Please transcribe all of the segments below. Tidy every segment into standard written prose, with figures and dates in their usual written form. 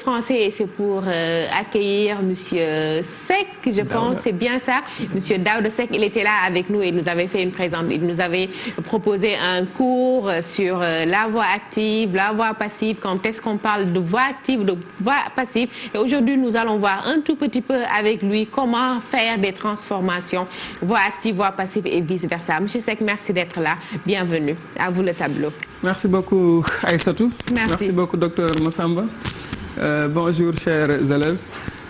français et c'est pour accueillir Monsieur Seck, je pense, c'est bien ça. Monsieur Daouda Seck, il était là avec nous et il nous avait fait une présentation, il nous avait proposé un cours sur la voix active, la voix passive, quand est-ce qu'on parle de voix active, de voix passive. Et aujourd'hui, nous allons voir un tout petit peu avec lui comment faire des transformations, voix active, voix passive et vice-versa. Monsieur Seck, merci d'être là. Bienvenue. À vous le tableau. Merci beaucoup, Aïssatou. Merci beaucoup, docteur Massamba. Bonjour, chers élèves.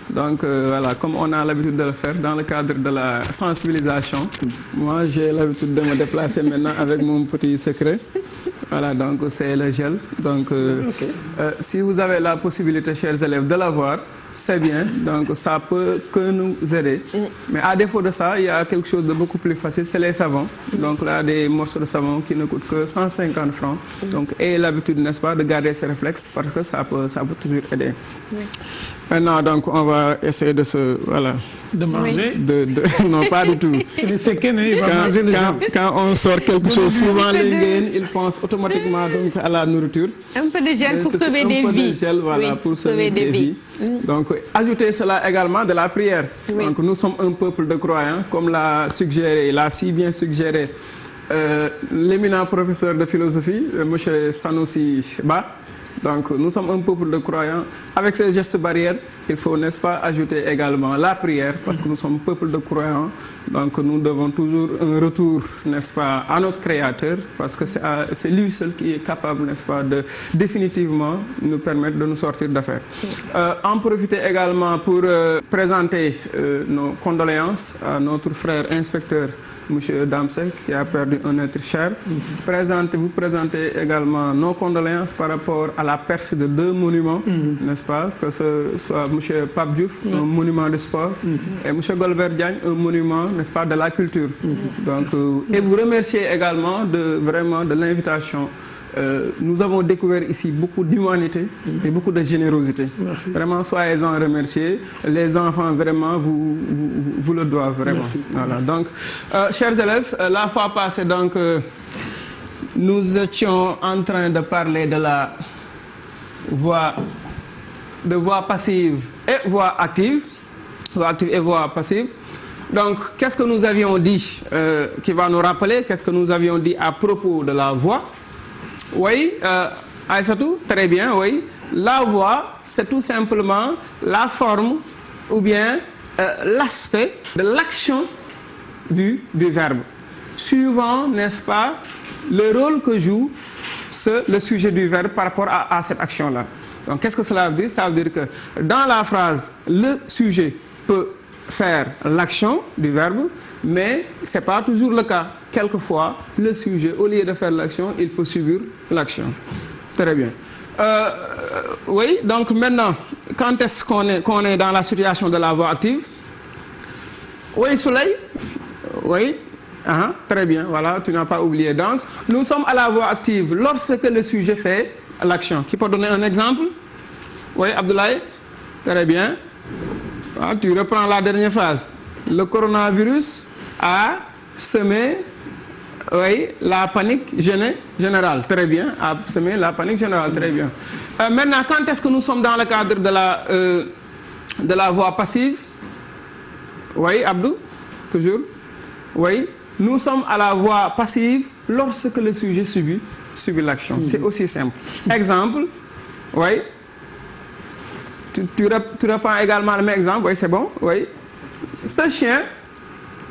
Donc, voilà, comme on a l'habitude de le faire dans le cadre de la sensibilisation, moi, j'ai l'habitude de me déplacer maintenant avec mon petit secret. Voilà, donc c'est le gel. Donc, si vous avez la possibilité, chers élèves, de l'avoir, c'est bien, donc ça peut que nous aider. Mais à défaut de ça, il y a quelque chose de beaucoup plus facile, c'est les savons. Donc là, des morceaux de savon qui ne coûtent que 150 francs. Donc, ayez l'habitude, n'est-ce pas, de garder ces réflexes parce que ça peut toujours aider. Oui. Maintenant, donc, on va essayer de se... Voilà. De manger non, pas du tout. Quand on sort quelque chose, souvent les gains, ils pensent automatiquement donc, à la nourriture. Un peu de gel pour sauver des vies. Un peu de gel, voilà, pour sauver des vies. Donc, ajoutez cela également de la prière. Oui. Donc, nous sommes un peuple de croyants, comme l'a si bien suggéré l'éminent professeur de philosophie, M. Sanoussi Ba. Donc, nous sommes un peuple de croyants. Avec ces gestes barrières, il faut, n'est-ce pas, ajouter également la prière, parce que nous sommes un peuple de croyants. Donc, nous devons toujours un retour, n'est-ce pas, à notre Créateur, parce que c'est lui seul qui est capable, n'est-ce pas, de définitivement nous permettre de nous sortir d'affaires. En profiter également pour présenter nos condoléances à notre frère inspecteur, M. Damsek, qui a perdu un être cher. Vous présentez également nos condoléances par rapport à la perte de 2 monuments, n'est-ce pas? Que ce soit M. Pape Diouf, un monument de sport, et M. Golbert Diagne, un monument, n'est-ce pas, de la culture. Donc, et vous remercier également vraiment de l'invitation. Nous avons découvert ici beaucoup d'humanité et beaucoup de générosité. Merci. Vraiment, soyez-en remerciés. Les enfants, vraiment, vous le doivent, vraiment. Merci. Voilà. Donc, chers élèves, la fois passée, donc, nous étions en train de parler de la voix passive et voix active. Voix active et voix passive. Donc, qu'est-ce que nous avions dit qui va nous rappeler? Qu'est-ce que nous avions dit à propos de la voix? Oui, Aïssatou, très bien, oui. La voix, c'est tout simplement la forme ou bien l'aspect de l'action du verbe. Suivant, n'est-ce pas, le rôle que joue le sujet du verbe par rapport à cette action-là. Donc, qu'est-ce que cela veut dire? Ça veut dire que dans la phrase, le sujet peut faire l'action du verbe, mais ce n'est pas toujours le cas. Quelquefois, le sujet, au lieu de faire l'action, il peut subir l'action. Très bien. Oui, donc maintenant, quand est-ce qu'on est dans la situation de la voix active? Oui, Soleil? Oui. Très bien, voilà, tu n'as pas oublié. Donc, nous sommes à la voix active lorsque le sujet fait l'action. Qui peut donner un exemple? Oui, Abdoulaye? Très bien. Ah, tu reprends la dernière phrase. Le coronavirus a semé la panique générale. Très bien. A semé la panique générale. Très bien. Maintenant, quand est-ce que nous sommes dans le cadre de la voix passive? Oui, Abdou? Toujours? Oui. Nous sommes à la voix passive lorsque le sujet subit l'action. C'est aussi simple. Exemple. Oui. Tu reprends également le même exemple. Oui, c'est bon. Oui. Ce chien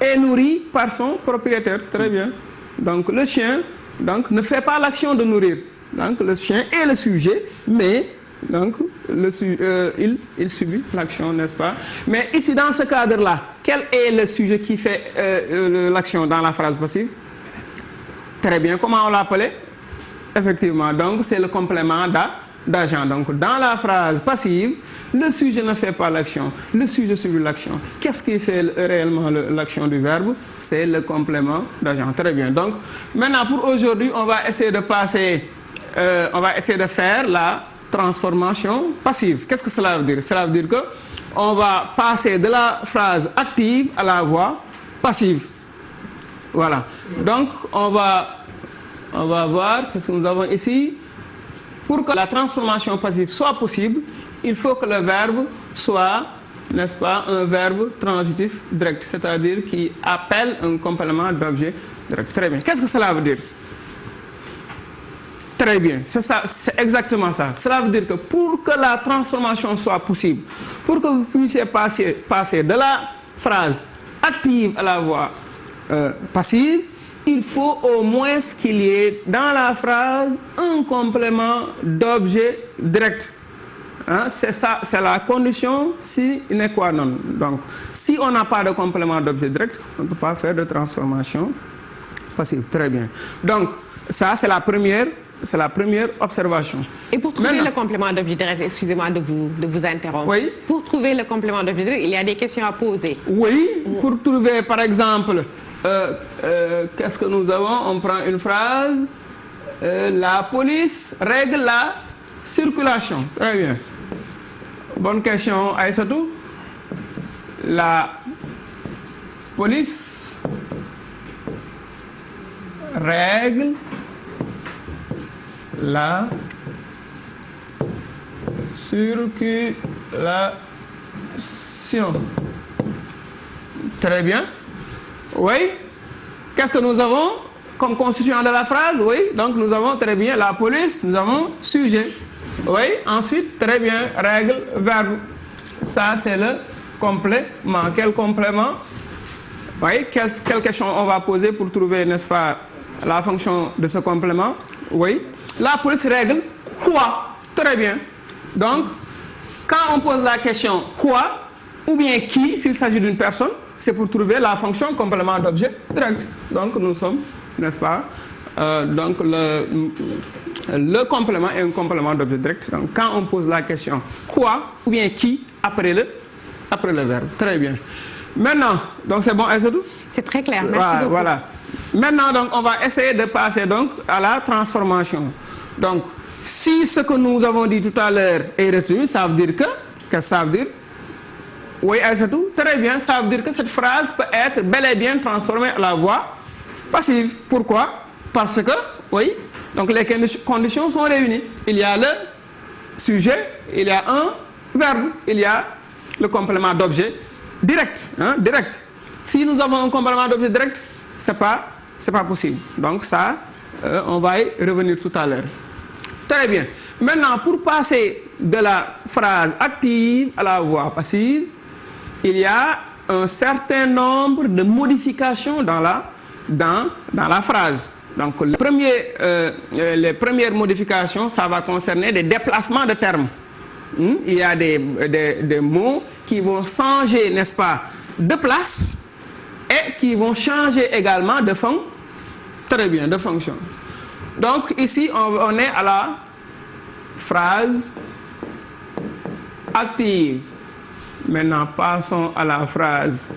est nourri par son propriétaire. Très bien. Donc, le chien ne fait pas l'action de nourrir. Donc, le chien est le sujet, mais donc, il subit l'action, n'est-ce pas? Mais ici, dans ce cadre-là, quel est le sujet qui fait l'action dans la phrase passive? Très bien. Comment on l'appelait? Effectivement. Donc, c'est le complément d'agent. Donc, dans la phrase passive, le sujet ne fait pas l'action, le sujet subit l'action. Qu'est-ce qui fait réellement l'action du verbe? C'est le complément d'agent. Très bien. Donc, maintenant, pour aujourd'hui, on va essayer de faire la transformation passive. Qu'est-ce que cela veut dire? Cela veut dire que on va passer de la phrase active à la voix passive. Voilà. Donc, on va voir ce que nous avons ici. Pour que la transformation passive soit possible, il faut que le verbe soit, n'est-ce pas, un verbe transitif direct, c'est-à-dire qui appelle un complément d'objet direct. Très bien. Qu'est-ce que cela veut dire? Très bien, c'est ça, c'est exactement ça. Cela veut dire que pour que la transformation soit possible, pour que vous puissiez passer de la phrase active à la voix passive, il faut au moins qu'il y ait dans la phrase un complément d'objet direct. Hein? C'est ça, c'est la condition sine qua non. Donc, si on n'a pas de complément d'objet direct, on ne peut pas faire de transformation passive. Très bien. Donc, ça, c'est la première observation. Et pour trouver le complément d'objet direct, excusez-moi de vous interrompre. Oui. Pour trouver le complément d'objet direct, il y a des questions à poser. Oui, pour trouver par exemple, qu'est-ce que nous avons? On prend une phrase, la police règle la circulation. Très bien. Bonne question, Aïssatou. La police règle la circulation. Très bien. Oui. Qu'est-ce que nous avons comme constituant de la phrase? Oui. Donc nous avons très bien la police, nous avons sujet. Oui. Ensuite, très bien, règle, verbe. Ça, c'est le complément. Quel complément? Oui. Quelle question on va poser pour trouver, n'est-ce pas, la fonction de ce complément? Oui. La police règle quoi? Très bien. Donc, quand on pose la question quoi ou bien qui, s'il s'agit d'une personne, c'est pour trouver la fonction complément d'objet direct. Donc, nous sommes, n'est-ce pas, donc le complément est un complément d'objet direct. Donc, quand on pose la question quoi ou bien qui après le verbe. Très bien. Maintenant, donc c'est bon, Aïssatou? C'est très clair. Merci beaucoup. Voilà. Maintenant, donc, on va essayer de passer donc à la transformation. Donc, si ce que nous avons dit tout à l'heure est retenu, ça veut dire que... Qu'est-ce que ça veut dire? Oui, c'est tout. Très bien. Ça veut dire que cette phrase peut être bel et bien transformée à la voix passive. Pourquoi? Parce que, oui, donc les conditions sont réunies. Il y a le sujet, il y a un verbe, il y a le complément d'objet direct. Hein, direct. Si nous avons un complément d'objet direct, c'est pas possible. Donc ça, on va y revenir tout à l'heure. Très bien. Maintenant, pour passer de la phrase active à la voix passive, il y a un certain nombre de modifications dans la phrase. Donc, les premières modifications, ça va concerner des déplacements de termes. Il y a des mots qui vont changer, n'est-ce pas, de place et qui vont changer également de fonction. Très bien, de fonction. Donc, ici, on est à la phrase active. Maintenant, passons à la phrase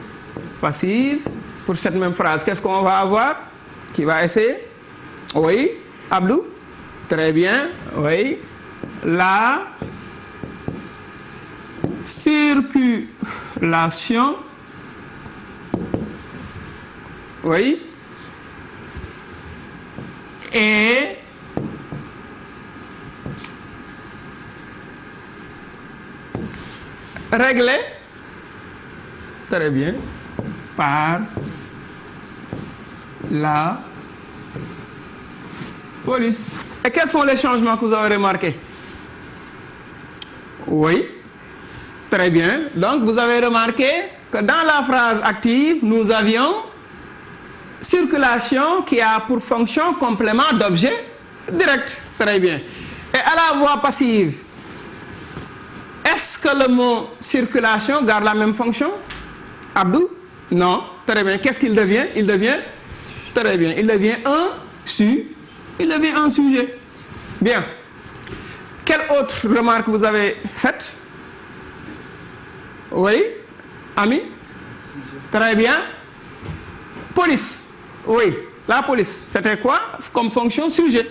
passive. Pour cette même phrase, qu'est-ce qu'on va avoir? Qui va essayer? Oui, Abdou? Très bien, oui. La circulation. Oui. Et réglé, très bien, par la police. Et quels sont les changements que vous avez remarqués? Oui, très bien. Donc, vous avez remarqué que dans la phrase active, nous avions circulation qui a pour fonction complément d'objet direct. Très bien. Et à la voix passive, est-ce que le mot circulation garde la même fonction? Abdou? Non. Très bien. Qu'est-ce qu'il devient? Il devient, très bien, il devient un sujet. Bien. Quelle autre remarque vous avez faite? Oui, Ami? Très bien. Police. Oui, la police. C'était quoi comme fonction? Sujet.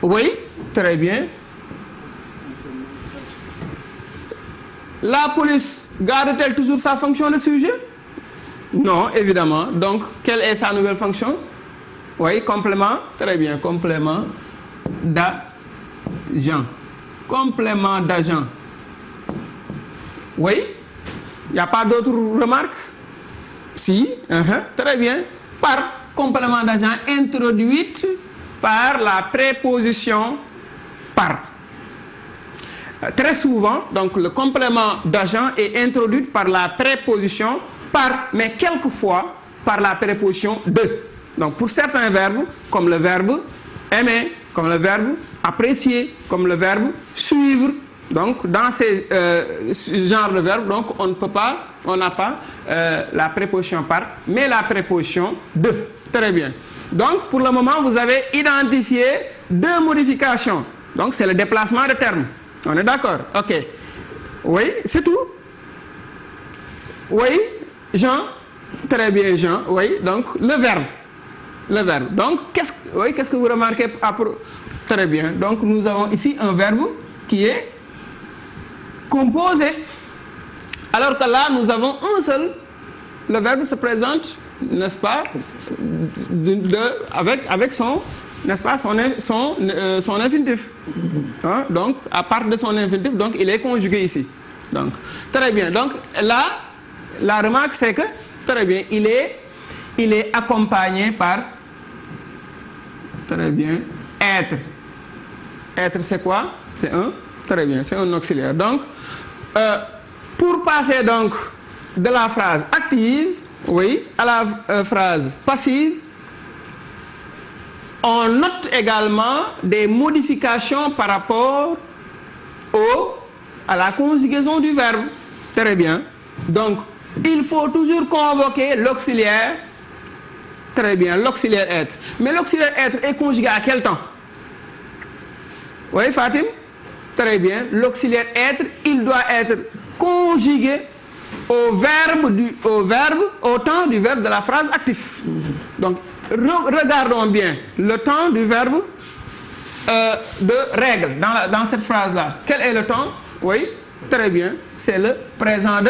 Oui, très bien. La police garde-t-elle toujours sa fonction de sujet? Non, évidemment. Donc, quelle est sa nouvelle fonction? Oui, complément. Très bien, complément d'agent. complément d'agent. Oui? Il n'y a pas d'autres remarques? Si, très bien. Par complément d'agent introduite par la préposition par. Très souvent, donc le complément d'agent est introduit par la préposition par, mais quelquefois par la préposition de. Donc pour certains verbes, comme le verbe aimer, comme le verbe apprécier, comme le verbe suivre, donc dans ces genres de verbes, donc on n'a pas la préposition par, mais la préposition de. Très bien. Donc pour le moment, vous avez identifié deux modifications. Donc c'est le déplacement de terme. On est d'accord? Ok. Oui, c'est tout. Oui, Jean. Très bien, Jean. Oui, donc le verbe. Le verbe. Donc, qu'est-ce que vous remarquez? Très bien. Donc, nous avons ici un verbe qui est composé. Alors que là, nous avons un seul. Le verbe se présente, n'est-ce pas, avec son, n'est-ce pas, son infinitif. Hein? Donc, à partir de son infinitif, donc, il est conjugué ici. Donc, très bien. Donc, là, la remarque, c'est que, très bien, il est accompagné par, très bien, être. Être, c'est quoi? C'est un, très bien, c'est un auxiliaire. Donc, pour passer donc de la phrase active, oui, à la phrase passive, on note également des modifications par rapport à la conjugaison du verbe. Très bien. Donc, il faut toujours convoquer l'auxiliaire. Très bien, l'auxiliaire être. Mais l'auxiliaire être est conjugué à quel temps? Oui, Fatim? Très bien. L'auxiliaire être, il doit être conjugué au temps du verbe de la phrase active. Donc, regardons bien le temps du verbe de règle dans cette phrase-là. Quel est le temps? Oui, très bien. C'est le présent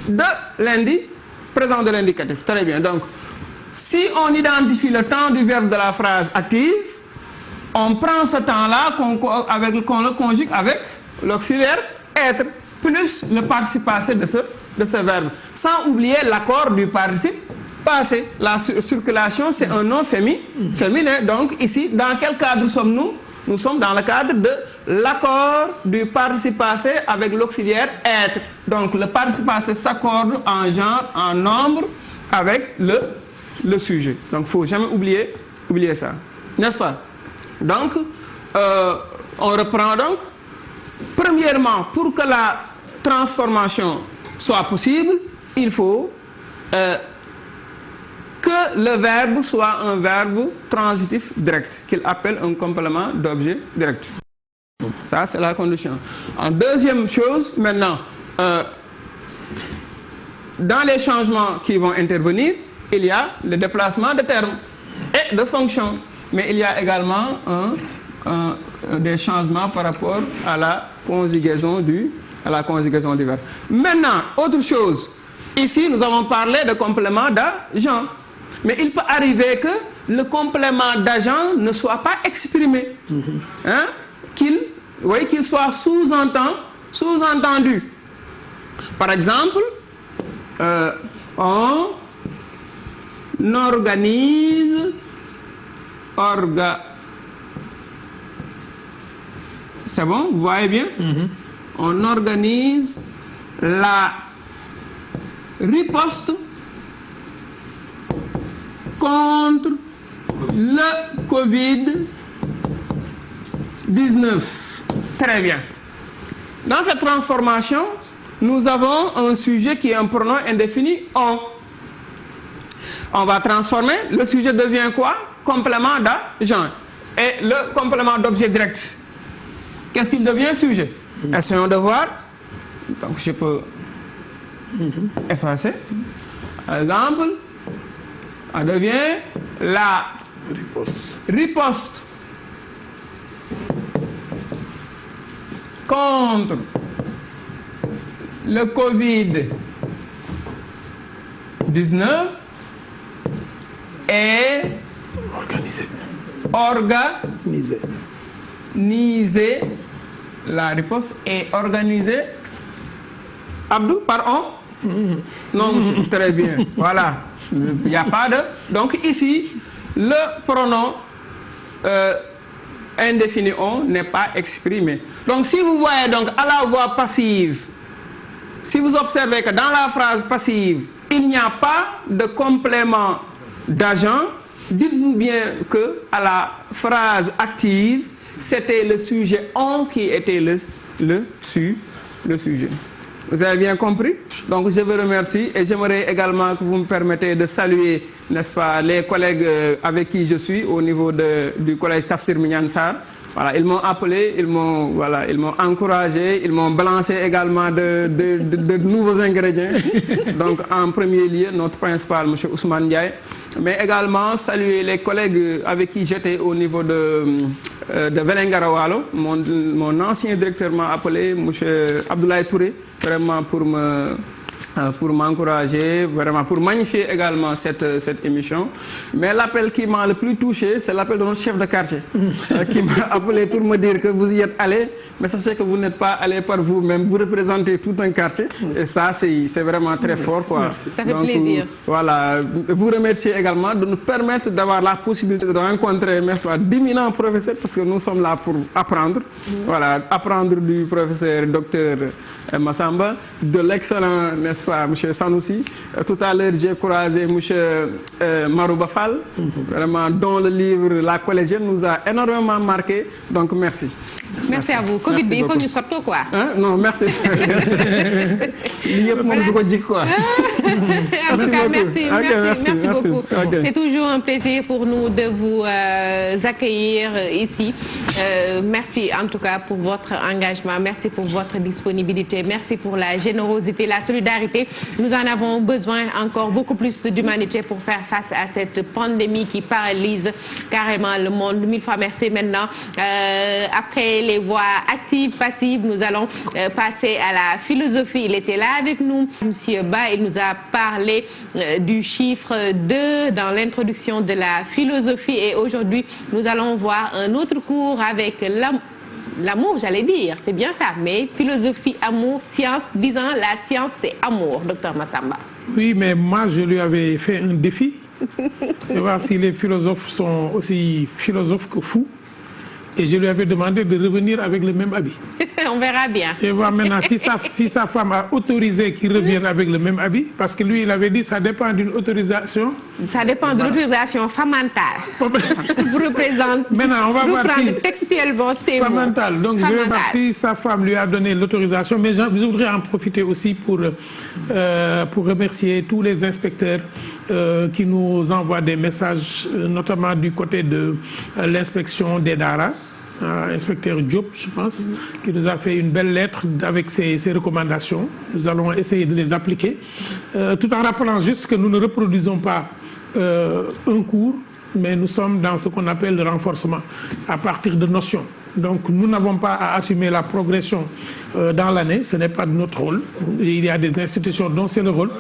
de l'indicatif. Très bien. Donc, si on identifie le temps du verbe de la phrase active, on prend ce temps-là qu'on le conjugue avec l'auxiliaire être plus le participe passé de ce verbe, sans oublier l'accord du participe passé. La circulation, c'est un nom féminin. Donc ici, dans quel cadre sommes-nous? Nous sommes dans le cadre de l'accord du participe passé avec l'auxiliaire être. Donc le participe passé s'accorde en genre, en nombre avec le sujet. Donc il ne faut jamais oublier ça. N'est-ce pas? Donc, on reprend donc. Premièrement, pour que la transformation soit possible, il faut que le verbe soit un verbe transitif direct, qu'il appelle un complément d'objet direct. Ça, c'est la condition. En deuxième chose, maintenant, dans les changements qui vont intervenir, il y a le déplacement de termes et de fonctions. Mais il y a également des changements par rapport à la conjugaison du verbe. Maintenant, autre chose. Ici, nous avons parlé de complément d'agent. Mais il peut arriver que le complément d'agent ne soit pas exprimé. Hein? Qu'il soit sous-entendu. Par exemple, on organise... C'est bon, vous voyez bien? On organise la riposte contre le Covid-19. Très bien. Dans cette transformation, nous avons un sujet qui est un pronom indéfini on. On va transformer, le sujet devient quoi? Complément d'agent. Et le complément d'objet direct, qu'est-ce qu'il devient? Sujet. Essayons de voir. Donc je peux effacer. Par exemple, ça devient la riposte contre le Covid-19 est organisée organiser la riposte et organiser. Abdou, pardon? Non, monsieur, très bien. Voilà. Il n'y a pas de... Donc ici, le pronom indéfini on n'est pas exprimé. Donc si vous voyez donc à la voix passive, si vous observez que dans la phrase passive, il n'y a pas de complément d'agent, dites-vous bien que à la phrase active, c'était le sujet on qui était le sujet. Vous avez bien compris? Donc je vous remercie et j'aimerais également que vous me permettez de saluer, n'est-ce pas, les collègues avec qui je suis au niveau du collège Tafsir Mignane Sarr. Voilà, ils m'ont appelé, ils m'ont encouragé, ils m'ont balancé également de nouveaux ingrédients. Donc en premier lieu, notre principal, M. Ousmane Ndiaye, mais également saluer les collègues avec qui j'étais au niveau de Velengarawalo. Mon ancien directeur m'a appelé, M. Abdoulaye Touré, vraiment pour m'encourager, vraiment pour magnifier également cette émission. Mais l'appel qui m'a le plus touché, c'est l'appel de notre chef de quartier, qui m'a appelé pour me dire que vous y êtes allé, mais ça c'est que vous n'êtes pas allé par vous-même, vous représentez tout un quartier, et ça c'est vraiment très fort, quoi. Ça fait plaisir. Voilà, vous remercier également de nous permettre d'avoir la possibilité de rencontrer d'éminents professeurs, parce que nous sommes là pour apprendre. Voilà, apprendre du professeur Dr Massamba, de l'excellent, n'est-ce pas, M. Sanoussi. Tout à l'heure, j'ai croisé M. Marouba Fall, vraiment, dont le livre La collégienne nous a énormément marqué. Donc, merci. Merci à vous. Covid, il faut que nous sortions quoi? Hein? Non, merci. Quoi. En tout cas, merci beaucoup. C'est toujours un plaisir pour nous de vous accueillir ici. Merci en tout cas pour votre engagement, merci pour votre disponibilité, merci pour la générosité, la solidarité. Nous en avons besoin encore beaucoup plus d'humanité pour faire face à cette pandémie qui paralyse carrément le monde. 1000 fois merci maintenant. Après les voix actives, passives, nous allons passer à la philosophie. Il était là avec nous, Monsieur Ba, il nous a parlé du chiffre 2 dans l'introduction de la philosophie et aujourd'hui nous allons voir un autre cours avec l'amour, j'allais dire, c'est bien ça, mais philosophie, amour, science, disant la science c'est amour, docteur Massamba. Oui, mais moi je lui avais fait un défi de voir si les philosophes sont aussi philosophes que fous. Et je lui avais demandé de revenir avec le même habit. On verra bien. Et voir maintenant si sa femme a autorisé qu'il revienne avec le même habit. Parce que lui, il avait dit que ça dépend d'une autorisation. Ça dépend de l'autorisation famantale. Vous représentez. Maintenant, on va voir si... textuellement, c'est famantale. Donc, je vais voir si sa femme lui a donné l'autorisation. Mais je voudrais en profiter aussi pour remercier tous les inspecteurs qui nous envoient des messages, notamment du côté de l'inspection des Dara. Inspecteur Diop, je pense, qui nous a fait une belle lettre avec ses recommandations. Nous allons essayer de les appliquer, tout en rappelant juste que nous ne reproduisons pas un cours, mais nous sommes dans ce qu'on appelle le renforcement, à partir de notions. Donc nous n'avons pas à assumer la progression dans l'année, ce n'est pas de notre rôle. Il y a des institutions dont c'est le rôle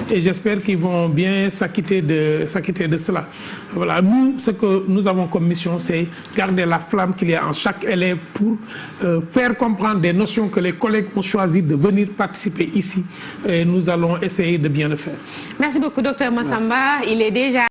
et j'espère qu'ils vont bien s'acquitter de cela. Voilà, nous, ce que nous avons comme mission, c'est garder la flamme qu'il y a en chaque élève pour faire comprendre des notions que les collègues ont choisi de venir participer ici et nous allons essayer de bien le faire. Merci beaucoup, docteur Massamba. Il est déjà